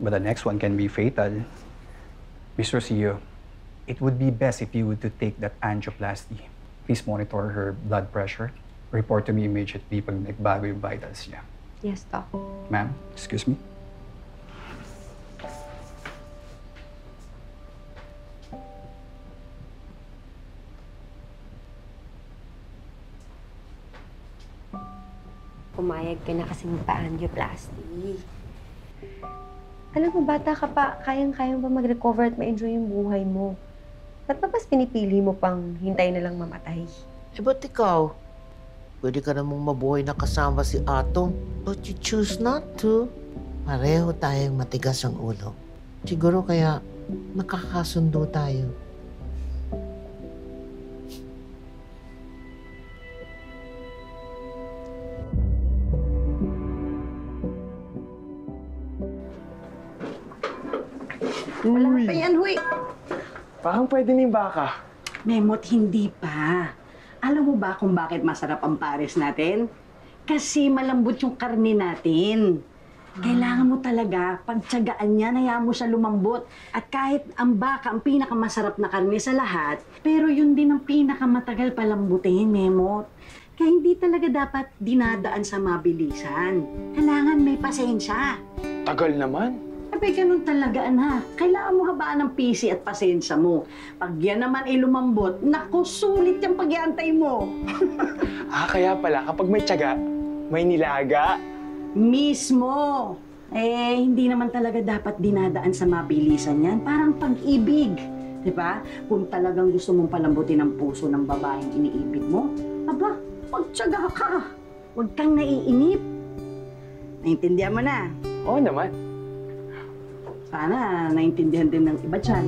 but the next one can be fatal. Mr. CEO, it would be best if you would to take that angioplasty. Please monitor her blood pressure. Report to me immediately pag nagbago yung vitals niya. Yes, Doc. Ma'am, excuse me. Pumayag ka na kasi magpa-angioplasty. Alam mo, bata ka pa, kayang-kayang ba mag-recover at ma-enjoy yung buhay mo? Ba't ba mas pinipili mo pang hintay na lang mamatay? Eh, ba't ikaw? Pwede ka namang mabuhay na kasama si Atom, but you choose not to. Pareho tayong matigas ang ulo. Siguro kaya nakakasundo tayo. Wala pa yan, huy! Parang pwede na yung baka. Memot, hindi pa. Alam mo ba kung bakit masarap ang pares natin? Kasi malambot yung karne natin. Kailangan mo talaga, pagtsagaan niya, hayaan mo siya lumambot. At kahit ang baka, ang pinakamasarap na karne sa lahat, pero yun din ang pinakamatagal palambutin, Memot. Kaya hindi talaga dapat dinadaan sa mabilisan. Kailangan may pasensya. Tagal naman. Abay, ganun talaga, anak. Kailangan mo habaan ng pisi at pasensya mo. Pag yan naman ay lumambot, naku, sulit yung pag-iantay mo. Kaya pala, kapag may tiyaga, may nilaga. Mismo! Eh, hindi naman talaga dapat dinadaan sa mabilisan yan. Parang pag-ibig. Diba? Kung talagang gusto mong palambutin ang puso ng babaeng iniibig mo, aba, magtiyaga ka. Huwag kang naiinip. Naintindihan mo na? Oo naman. Sana naintindihan din ng iba dyan.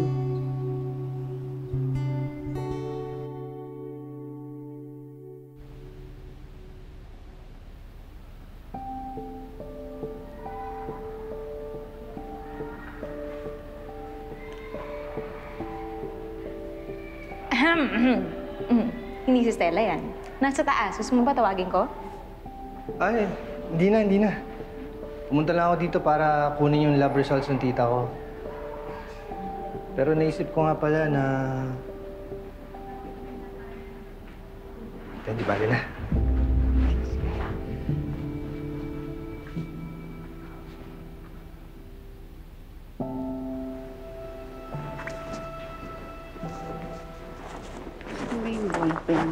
Hindi si Stella yan. Nasa taas. Gusto mo ba tawagin ko? Ay, hindi na. Pumunta lang ako dito para kunin yung lab results ng tita ko. Pero naisip ko nga pala na... Hindi bali na. Ano yung ballpen?